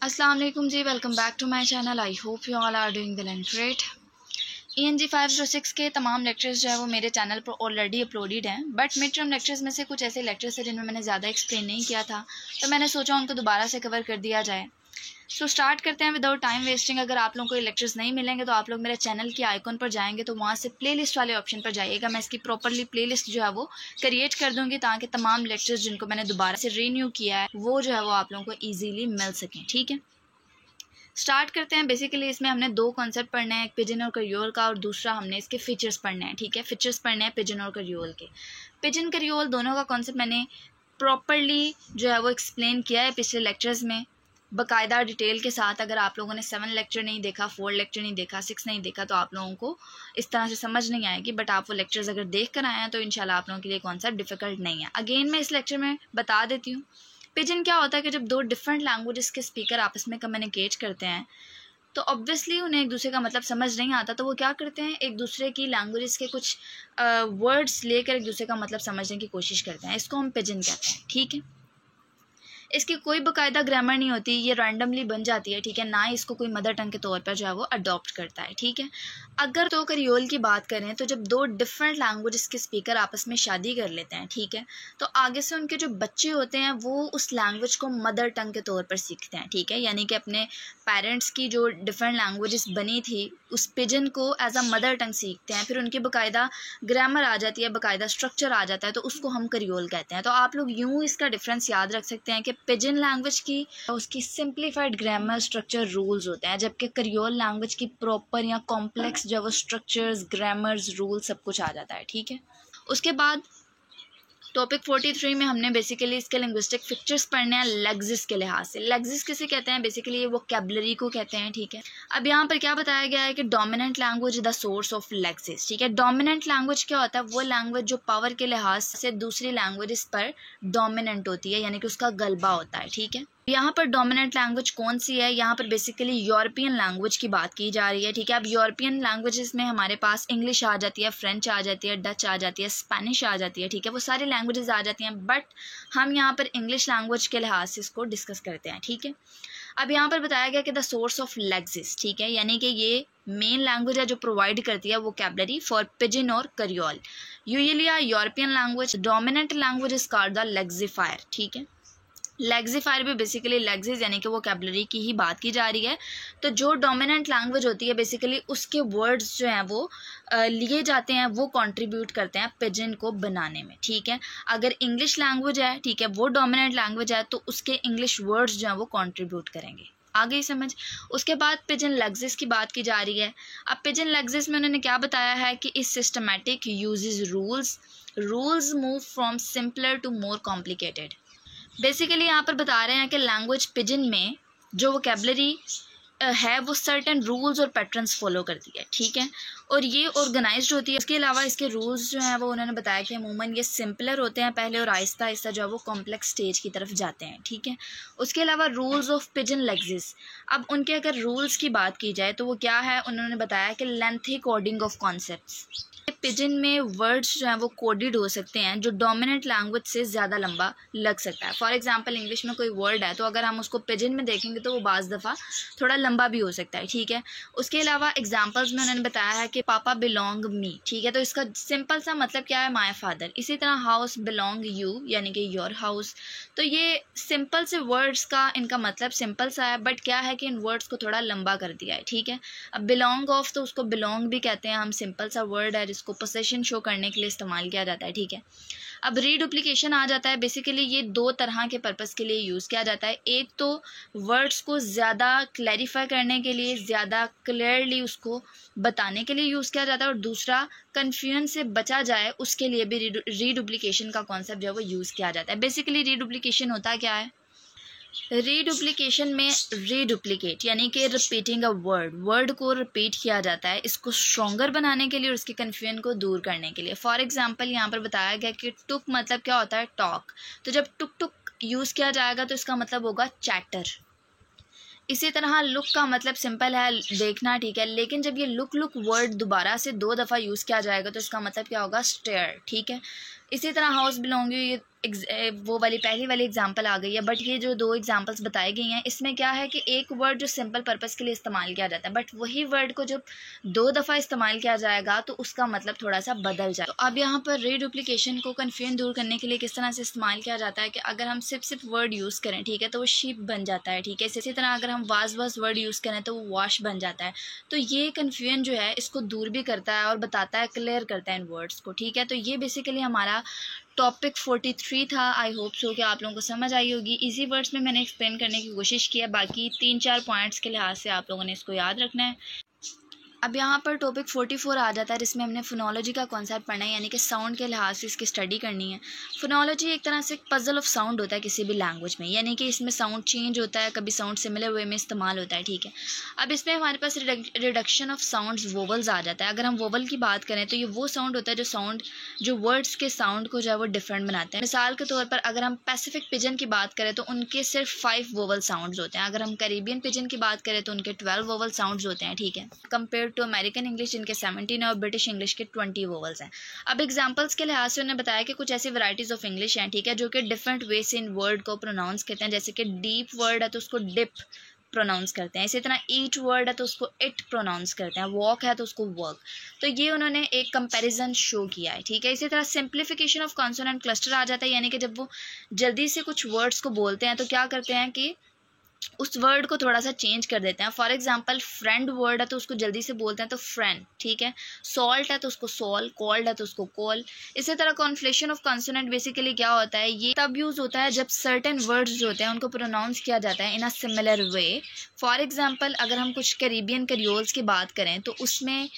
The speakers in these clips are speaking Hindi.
अस्सलाम वालेकुम जी, welcome back to my channel. I hope you all are doing well and great. ENG 506 के तमाम लेक्चर्स जो है वो मेरे चैनल पर ऑलरेडी अपलोडेड हैं, बट मिड टर्म लेक्चर्स में से कुछ ऐसे लेक्चर्स हैं जिनमें मैंने ज़्यादा एक्सप्लेन नहीं किया था, तो मैंने सोचा उनको दोबारा से कवर कर दिया जाए। सो स्टार्ट करते हैं विदाउट टाइम वेस्टिंग। अगर आप लोगों को ये लेक्चर्स नहीं मिलेंगे तो आप लोग मेरे चैनल के आइकन पर जाएंगे तो वहाँ से प्लेलिस्ट वाले ऑप्शन पर जाइएगा। मैं इसकी प्रॉपरली प्लेलिस्ट जो है वो क्रिएट कर दूँगी ताकि तमाम लेक्चर्स जिनको मैंने दोबारा से रीन्यू किया है वो जो है वो आप लोगों को ईजीली मिल सकें। ठीक है, स्टार्ट करते हैं। बेसिकली इसमें हमने दो कॉन्सेप्ट पढ़ने हैं, एक पिजन और करियोल का, और दूसरा हमने इसके फीचर्स पढ़ने हैं। ठीक है, फीचर्स पढ़ने हैं पिजन और करियोल के। पिजन करियोल दोनों का कॉन्सेप्ट मैंने प्रॉपरली जो है वो एक्सप्लेन किया है पिछले लेक्चर्स में बाकायदा डिटेल के साथ। अगर आप लोगों ने 7 लेक्चर नहीं देखा, 4 लेक्चर नहीं देखा, 6 नहीं देखा तो आप लोगों को इस तरह से समझ नहीं आएगी, बट आप वो लेक्चर्स अगर देख कर आए हैं तो इंशाल्लाह आप लोगों के लिए कॉन्सेप्ट डिफ़िकल्ट नहीं है। अगेन मैं इस लेक्चर में बता देती हूँ, पिजन क्या होता है कि जब दो डिफरेंट लैंग्वेजेस के स्पीकर आपस में कम्युनिकेट करते हैं तो ऑब्वियसली उन्हें एक दूसरे का मतलब समझ नहीं आता, तो वो क्या करते हैं, एक दूसरे की लैंग्वेजेस के कुछ वर्ड्स लेकर एक दूसरे का मतलब समझने की कोशिश करते हैं। इसको हम पिजन कहते हैं। ठीक है, इसकी कोई बाकायदा ग्रामर नहीं होती, ये रैंडमली बन जाती है। ठीक है, ना इसको कोई मदर टंग के तौर पर जो है वो अडॉप्ट करता है। ठीक है, अगर तो करियोल की बात करें तो जब दो डिफरेंट लैंग्वेजेस के स्पीकर आपस में शादी कर लेते हैं, ठीक है, तो आगे से उनके जो बच्चे होते हैं वो उस लैंग्वेज को मदर टंग के तौर पर सीखते हैं। ठीक है, यानी कि अपने पेरेंट्स की जो डिफरेंट लैंग्वेजेस बनी थी उस पिजन को एज अ मदर टंग सीखते हैं, फिर उनकी बाकायदा ग्रामर आ जाती है, बाकायदा स्ट्रक्चर आ जाता है, तो उसको हम करियोल कहते हैं। तो आप लोग यूँ इसका डिफरेंस याद रख सकते हैं कि पिजन लैंग्वेज की उसकी सिंप्लीफाइड ग्रामर स्ट्रक्चर रूल्स होते हैं, जबकि करियोल लैंग्वेज की प्रॉपर या कॉम्प्लेक्स जो वो स्ट्रक्चर्स ग्रामर्स रूल सब कुछ आ जाता है। ठीक है, उसके बाद टॉपिक 43 में हमने बेसिकली इसके लिंग्विस्टिक फीचर्स पढ़ने हैं लेक्सिस के लिहाज से। लेक्सिस किसे कहते हैं, बेसिकली ये वोकैबुलरी को कहते हैं। ठीक है, अब यहाँ पर क्या बताया गया है कि dominant language the source of Lexus. ठीक है, डोमिनेंट लैंग्वेज क्या होता है, वो लैंग्वेज जो पावर के लिहाज से दूसरी लैंग्वेजेस पर डोमिनेंट होती है, यानी कि उसका गलबा होता है। ठीक है, यहाँ पर डोमिनेंट लैंग्वेज कौन सी है, यहाँ पर बेसिकली यूरोपियन लैंग्वेज की बात की जा रही है। ठीक है, अब यूरोपियन लैंग्वेजेस में हमारे पास इंग्लिश आ जाती है, फ्रेंच आ जाती है, डच आ जाती है, स्पेनिश आ जाती है। ठीक है, वो सारी लैंग्वेजेस आ जाती हैं, बट हम यहाँ पर इंग्लिश लैंग्वेज के लिहाज से इसको डिस्कस करते हैं। ठीक है, अब यहाँ पर बताया गया कि द सोर्स ऑफ लेक्सिस, ठीक है, यानी कि ये मेन लैंग्वेज है जो प्रोवाइड करती है वोकैबुलरी फॉर पिजन और creole. Usually a European language, dominant language is called the lexifier. ठीक है, लेक्सिफायर भी बेसिकली लेक्सिस यानी कि वोकैबुलरी की ही बात की जा रही है। तो जो डोमिनेंट लैंग्वेज होती है बेसिकली उसके वर्ड्स जो हैं वो लिए जाते हैं, वो कंट्रीब्यूट करते हैं पिजन को बनाने में। ठीक है, अगर इंग्लिश लैंग्वेज है, ठीक है, वो डोमिनेंट लैंग्वेज है तो उसके इंग्लिश वर्ड्स जो हैं वो कंट्रीब्यूट करेंगे। आ गई समझ। उसके बाद पिजन लेक्सिस की बात की जा रही है। अब पिजन लेक्सिस में उन्होंने क्या बताया है कि इस systematic uses rules move from simpler to more complicated. Basically यहाँ पर बता रहे हैं कि लैंग्वेज पिजन में जो वोकैबुलरी है वो सर्टेन रूल्स और पैटर्न्स फॉलो करती है। ठीक है, और ये ऑर्गेनाइज्ड होती है। इसके अलावा इसके रूल्स जो हैं वो उन्होंने बताया कि अमूमन ये सिंपलर होते हैं पहले और आहिस्ता आहिस्ता जो है वो कॉम्प्लेक्स स्टेज की तरफ जाते हैं। ठीक है, उसके अलावा रूल्स ऑफ पिजन लेक्सिस, अब उनके अगर रूल्स की बात की जाए तो वो क्या है, उन्होंने बताया कि lengthy coding of concepts. Pigeon में वर्ड्स जो हैं वो कोडेड हो सकते हैं जो डोमिनेंट लैंग्वेज से ज़्यादा लंबा लग सकता है। फॉर एग्जांपल इंग्लिश में कोई वर्ड है तो अगर हम उसको पिजन में देखेंगे तो वो बाज़ दफ़ा थोड़ा लंबा भी हो सकता है। ठीक है, उसके अलावा एग्जांपल्स में उन्होंने बताया है कि पापा बिलोंग मी। ठीक है, तो इसका सिंपल सा मतलब क्या है, माय फादर। इसी तरह हाउस बिलोंग यू, यानी कि योर हाउस। तो ये सिंपल से वर्ड्स का इनका मतलब सिंपल सा है, बट क्या है कि इन वर्ड्स को थोड़ा लंबा कर दिया है। ठीक है, अब बिलोंग ऑफ तो उसको बिलोंग भी कहते हैं हम, सिंपल सा वर्ड है जिसको पोसेशन शो करने के लिए इस्तेमाल किया जाता है। ठीक है, अब रीडुप्लिकेशन आ जाता है। बेसिकली ये दो तरह के पर्पस के लिए यूज़ किया जाता है। एक तो वर्ड्स को ज़्यादा क्लैरिफाई करने के लिए, ज़्यादा क्लियरली उसको बताने के लिए यूज़ किया जाता है, और दूसरा कन्फ्यूजन से बचा जाए उसके लिए भी रीडुप्लिकेशन का कॉन्सेप्ट जो है वो यूज़ किया जाता है। बेसिकली रीडुप्लिकेशन होता क्या है, रीडुप्लिकेशन में रीडुप्लिकेट यानी कि रिपीटिंग अ वर्ड को रिपीट किया जाता है, इसको स्ट्रॉन्गर बनाने के लिए और इसके कन्फ्यूजन को दूर करने के लिए। फॉर एग्जांपल यहाँ पर बताया गया कि टुक मतलब क्या होता है, टॉक। तो जब टुक टुक यूज़ किया जाएगा तो इसका मतलब होगा चैटर। इसी तरह लुक का मतलब सिंपल है, देखना। ठीक है, लेकिन जब ये लुक वर्ड दोबारा से 2 दफ़ा यूज़ किया जाएगा तो इसका मतलब क्या होगा, स्टेयर। ठीक है, इसी तरह हाउस बिलोंग यू, ये वो वाली पहली वाली एग्जांपल आ गई है, बट ये जो दो एग्जांपल्स बताई गई हैं इसमें क्या है कि एक वर्ड जो सिंपल पर्पस के लिए इस्तेमाल किया जाता है, बट वही वर्ड को जब 2 दफ़ा इस्तेमाल किया जाएगा तो उसका मतलब थोड़ा सा बदल जाए। तो अब यहाँ पर रीडुप्लिकेशन को कन्फ्यूजन दूर करने के लिए किस तरह से इस्तेमाल किया जाता है कि अगर हम सिर्फ वर्ड यूज़ करें, ठीक है, तो वो शीप बन जाता है, ठीक है। इसी तरह अगर हम वाज वर्ड यूज़ करें तो वो वॉश बन जाता है। तो ये कन्फ्यूजन जो है इसको दूर भी करता है और बताता है, क्लियर करता है इन वर्ड्स को, ठीक है। तो ये बेसिकली हमारा टॉपिक 43 था। आई होप सो कि आप लोगों को समझ आई होगी। इजी वर्ड्स में मैंने एक्सप्लेन करने की कोशिश की है, बाकी 3-4 पॉइंट्स के लिहाज से आप लोगों ने इसको याद रखना है। अब यहाँ पर टॉपिक 44 आ जाता है जिसमें हमने फोनोलॉजी का कॉन्सेप्ट पढ़ना है, यानी कि साउंड के लिहाज से इसकी स्टडी करनी है। फोनोलॉजी एक तरह से एक पजल ऑफ साउंड होता है किसी भी लैंग्वेज में, यानी कि इसमें साउंड चेंज होता है, कभी साउंड सिमिलर वे में इस्तेमाल होता है, ठीक है। अब इसमें हमारे पास रिडक्शन ऑफ साउंड्स वोवल्स आ जाता है। अगर हम वोवल की बात करें तो ये वो साउंड होता है जो वर्ड्स के साउंड को जो है वो डिफरेंट बनाते हैं। मिसाल के तौर पर अगर हम पैसिफिक पिजन की बात करें तो उनके सिर्फ 5 वोवल साउंड्स होते हैं। अगर हम कैरिबियन पिजन की बात करें तो उनके 12 वोवल साउंड्स होते हैं, ठीक है, कंपेयर टू अमेरिकन इंग्लिश जिनके 17 है और ब्रिटिश इंग्लिश के 20 वोवल्स हैं। अब एग्जांपल्स के लिहाज से उन्होंने बताया कि कुछ ऐसी वैरायटीज ऑफ इंग्लिश हैं, ठीक है, जो कि डिफरेंट वे से इन वर्ड को प्रोनाउंस करते हैं। जैसे कि डीप वर्ड है तो उसको डिप प्रोनाउंस करते हैं, इसी तरह ईट वर्ड है तो उसको इट प्रोनाउंस करते हैं, वॉक है तो उसको वर्क। तो ये उन्होंने एक कंपैरिजन शो किया है, ठीक है। इसी तरह सिंप्लीफिकेशन ऑफ कॉन्सोनेंट क्लस्टर आ जाता है, यानी कि जब वो जल्दी से कुछ वर्ड्स को बोलते हैं तो क्या करते हैं कि उस वर्ड को थोड़ा सा चेंज कर देते हैं। फॉर एग्जांपल फ्रेंड वर्ड है तो उसको जल्दी से बोलते हैं तो फ्रेंड, ठीक है। सॉल्ट है तो उसको सॉल, कॉल्ड है तो उसको कॉल। इसी तरह कॉन्फ्लेक्शन ऑफ कॉन्सोनेंट बेसिकली क्या होता है, ये तब यूज़ होता है जब सर्टेन वर्ड्स जो होते हैं उनको प्रोनाउंस किया जाता है in a similar way. For example अगर हम कुछ कैरिबियन क्रियोल्स की बात करें तो उसमें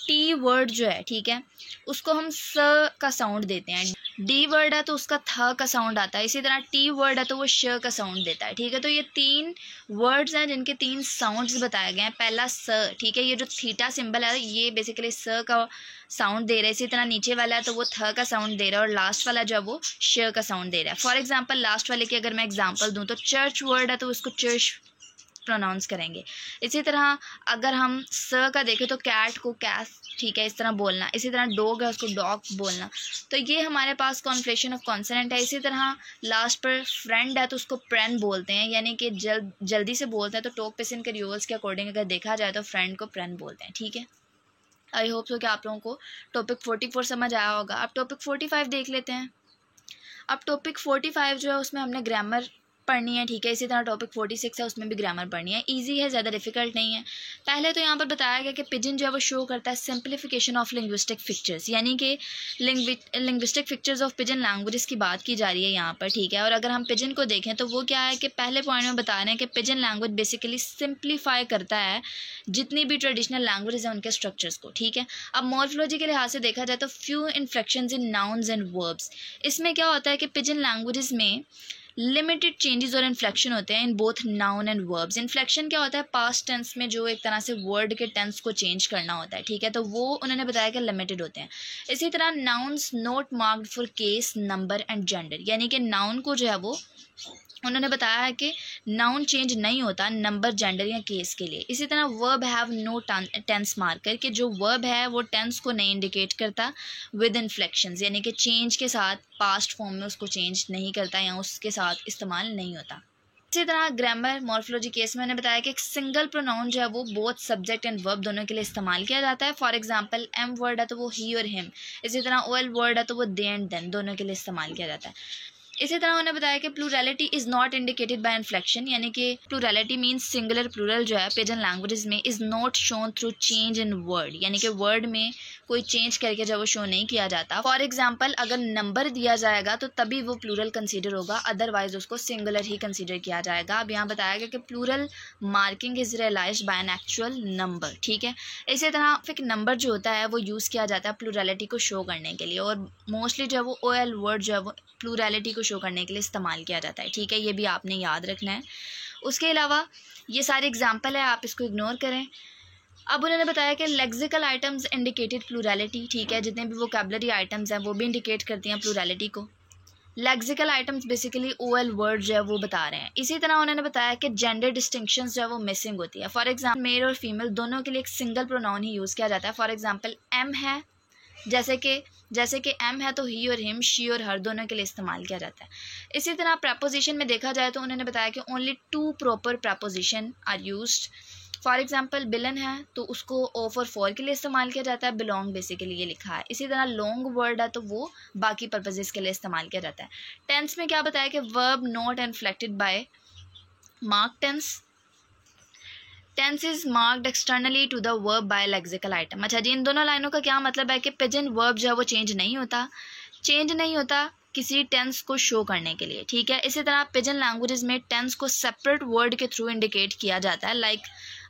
टी वर्ड जो है, ठीक है, उसको हम स का साउंड देते हैं। डी वर्ड है तो उसका थ का साउंड आता है। इसी तरह टी वर्ड है तो वो श का साउंड देता है, ठीक है। तो ये 3 वर्ड्स हैं जिनके 3 साउंड्स बताए गए हैं। पहला स, ठीक है, ये जो थीटा सिंबल है ये बेसिकली स का साउंड दे रहा है। इसी तरह नीचे वाला है तो वो थ का साउंड दे रहा है और लास्ट वाला जो है वो श का साउंड दे रहा है। फॉर एग्जाम्पल लास्ट वाले की अगर मैं एग्जाम्पल दूँ तो चर्च वर्ड है तो उसको चर्च प्रोनाउंस करेंगे। इसी तरह अगर हम स का देखें तो कैट को कैट, ठीक है, इस तरह बोलना। इसी तरह डॉग है उसको डॉग बोलना। तो ये हमारे पास कॉन्फ्लेक्शन ऑफ कॉन्सोनेंट है। इसी तरह लास्ट पर फ्रेंड है तो उसको फ्रेंड बोलते हैं, यानी कि जल्दी से बोलते हैं। तो टॉक पेसिन के रिवर्स के अकॉर्डिंग अगर देखा जाए तो फ्रेंड को फ्रेंड बोलते हैं, ठीक है। आई होप सो कि आप लोगों को टॉपिक 44 समझ आया होगा। अब टॉपिक 45 देख लेते हैं। अब टॉपिक 45 जो है उसमें हमने ग्रामर पढ़नी है, ठीक है। इसी तरह टॉपिक 46 है उसमें भी ग्रामर पढ़नी है। इजी है, ज़्यादा डिफिकल्ट नहीं है। पहले तो यहाँ पर बताया गया कि पिजन जो है वो शो करता है सिंप्लीफिकेशन ऑफ लिंग्विस्टिक फिक्चर्स, यानी कि linguistic fixtures of pigeon languages की बात की जा रही है यहाँ पर, ठीक है। और अगर हम पिजन को देखें तो वो क्या है कि पहले पॉइंट में बता रहे हैं कि पिजन लैंग्वेज बेसिकली सिंप्लीफाई करता है जितनी भी ट्रेडिशनल लैंग्वेजेस हैं उनके स्ट्रक्चर्स को, ठीक है। अब मॉर्फोलॉजी के लिहाज से देखा जाए तो few inflections in nouns and verbs. इसमें क्या होता है कि पिजन लैंग्वेजेस में लिमिटेड चेंजेस और इन्फ्लेक्शन होते हैं in both noun and verbs. Inflection क्या होता है, पास्ट टेंस में जो एक तरह से वर्ड के टेंस को चेंज करना होता है, ठीक है, तो वो उन्होंने बताया कि लिमिटेड होते हैं। इसी तरह nouns not marked for case, number and gender, यानी कि नाउन को जो है वो उन्होंने बताया है कि नाउन चेंज नहीं होता नंबर, जेंडर या केस के लिए। इसी तरह verb have no tense marker, कि जो वर्ब है वो टेंस को नहीं इंडिकेट करता विद इन्फ्लेक्शंस, यानी कि चेंज के साथ पास्ट फॉर्म में उसको चेंज नहीं करता या उसके साथ इस्तेमाल नहीं होता। इसी तरह ग्रामर मॉर्फोलॉजी केस में मैंने बताया कि एक सिंगल प्रोनाउन जो है वो बोथ सब्जेक्ट एंड वर्ब दोनों के लिए इस्तेमाल किया जाता है। फॉर एग्जांपल एम वर्ड है तो वो ही और हिम। इसी तरह ओएल वर्ड है तो वो दे एंड देन, दोनों के लिए इस्तेमाल किया जाता है। इसी तरह उन्होंने बताया कि plurality is not indicated by inflection, यानी कि प्लूरैलिटी मीन्स सिंगुलर प्लूरल जो है पिजन लैंग्वेजेस में is not shown through change in word, यानी कि वर्ड में कोई चेंज करके जब वो शो नहीं किया जाता। फॉर एग्जांपल अगर नंबर दिया जाएगा तो तभी वो प्लूरल कंसीडर होगा, अदरवाइज उसको सिंगुलर ही कंसीडर किया जाएगा। अब यहाँ बताया गया कि plural marking is realised by an actual number, ठीक है। इसी तरह फिर नंबर जो होता है वो यूज़ किया जाता है प्लूरैलिटी को शो करने के लिए, और मोस्टली जो है वो ओएल वर्ड जो है वो प्लूरैलिटी को शो करने के लिए इस्तेमाल किया जाता है, ठीक है। ये भी आपने याद रखना है। उसके अलावा ये सारे एग्जाम्पल है, आप इसको इग्नोर करें। अब उन्होंने बताया कि लेक्सिकल आइटम्स इंडिकेटेड प्लूरैलिटी, ठीक है, जितने भी वोकैबुलरी आइटम्स हैं वो भी इंडिकेट करती हैं प्लूरैलिटी को। लेक्सिकल आइटम्स बेसिकली ओएल वर्ड जो है वो बता रहे हैं। इसी तरह उन्होंने बताया कि जेंडर डिस्टिंक्शंस जो है वो मिसिंग होती है। फॉर एग्जांपल मेल और फीमेल दोनों के लिए एक सिंगल प्रोनाउन ही यूज़ किया जाता है। फॉर एग्जांपल एम है, जैसे कि जैसे कि एम है तो ही और हिम, शी और हर दोनों के लिए इस्तेमाल किया जाता है। इसी तरह प्रपोजिशन में देखा जाए तो उन्होंने बताया कि only 2 proper preposition are used. For example बिलन है तो उसको ओ फॉर के लिए इस्तेमाल किया जाता है, बिलोंग बेसिकली ये लिखा है। इसी तरह लॉन्ग वर्ड है तो वो बाकी पर्पजेस के लिए इस्तेमाल किया जाता है। टेंस में क्या बताया कि verb not inflected by mark tense. Tense is marked externally to the verb by lexical item. अच्छा जी, इन दोनों लाइनों का क्या मतलब है कि पिजन वर्ब जो है वो चेंज नहीं होता किसी टेंस को शो करने के लिए, ठीक है। इसी तरह पिजन लैंग्वेजेस में टेंस को सेपरेट वर्ड के थ्रू इंडिकेट किया जाता है। लाइक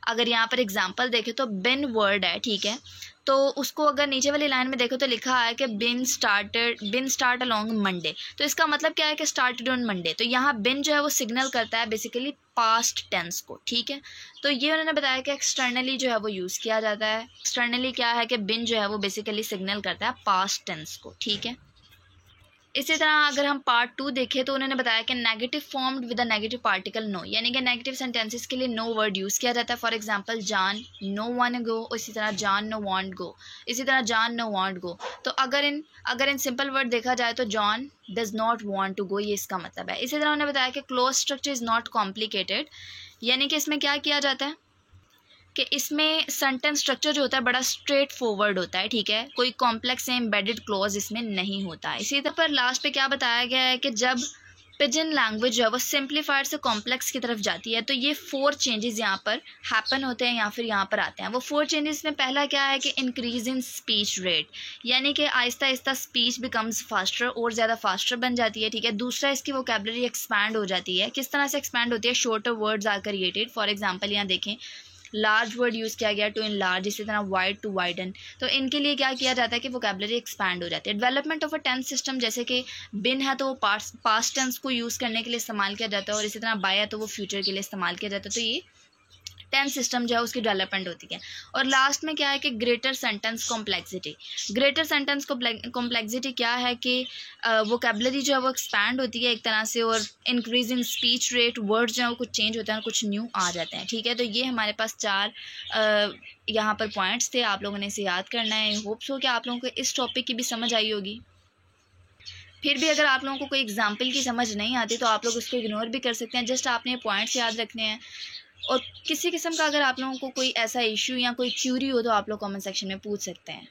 अगर यहाँ पर एग्जांपल देखें तो बिन वर्ड है, ठीक है, तो उसको अगर नीचे वाली लाइन में देखो तो लिखा है कि बिन स्टार्ट अलोंग मंडे, तो इसका मतलब क्या है कि स्टार्टेड ऑन मंडे। तो यहाँ बिन जो है वो सिग्नल करता है बेसिकली पास्ट टेंस को, ठीक है। तो ये उन्होंने बताया कि एक्सटर्नली जो है वो यूज़ किया जाता है। एक्सटर्नली क्या है कि बिन जो है वो बेसिकली सिग्नल करता है पास्ट टेंस को, ठीक है। इसी तरह अगर हम पार्ट 2 देखें तो उन्होंने बताया कि negative formed with a negative particle no, यानी कि नेगेटिव सेंटेंसेस के लिए नो वर्ड यूज़ किया जाता है। फॉर एग्जांपल जान नो वन गो, इसी तरह जान नो वांट गो, इसी तरह जान नो वांट गो। तो अगर इन सिंपल वर्ड देखा जाए तो John does not want to go, ये इसका मतलब है। इसी तरह उन्होंने बताया कि close structure is not complicated, यानी कि इसमें क्या किया जाता है कि इसमें सेंटेंस स्ट्रक्चर जो होता है बड़ा स्ट्रेट फॉरवर्ड होता है, ठीक है, कोई कॉम्प्लेक्स या एम्बेडेड क्लॉज इसमें नहीं होता है। इसी तरह पर लास्ट पे क्या बताया गया है कि जब पिजन लैंग्वेज जो है वो सिंप्लीफाइड से कॉम्प्लेक्स की तरफ जाती है तो ये 4 चेंजेस यहाँ पर हैपन होते हैं या फिर यहाँ पर आते हैं। वो 4 चेंजेस में पहला क्या है कि इंक्रीज इन स्पीच रेट, यानी कि Aahista Aahista speech becomes faster और ज़्यादा फास्टर बन जाती है, ठीक है। दूसरा इसकी वोकैबुलरी एक्सपैंड हो जाती है। किस तरह से एक्सपैंड होती है? Shorter words are created. For example यहाँ देखें लार्ज वर्ड यूज़ किया गया टू इन लार्ज, इसी तरह वाइड टू वाइडन, तो इनके लिए क्या किया जाता है कि वोकैबुलरी एक्सपैंड हो जाती है। Development of a tense system, जैसे कि बिन है तो वो पास्ट टेंस को यूज़ करने के लिए इस्तेमाल किया जाता है और इसी तरह बाय है तो वो फ्यूचर के लिए इस्तेमाल किया जाता है। तो ये टेंस सिस्टम जो है उसकी डेवलपमेंट होती है। और लास्ट में क्या है कि greater sentence complexity. Greater sentence complexity क्या है कि वोकैबुलरी जो है वो एक्सपैंड होती है एक तरह से, और increase in speech rate, word जो है वो कुछ चेंज होते हैं और कुछ न्यू आ जाते हैं, ठीक है। तो ये हमारे पास 4 यहाँ पर पॉइंट्स थे, आप लोगों ने इसे याद करना है। होप्स हो कि आप लोगों को इस टॉपिक की भी समझ आई होगी। फिर भी अगर आप लोगों को कोई एग्जाम्पल की समझ नहीं आती तो आप लोग उसको इग्नोर भी कर सकते हैं, जस्ट आपने पॉइंट्स याद रखने हैं। और किसी किस्म का अगर आप लोगों को कोई ऐसा इशू या कोई क्यूरी हो तो आप लोग कमेंट सेक्शन में पूछ सकते हैं।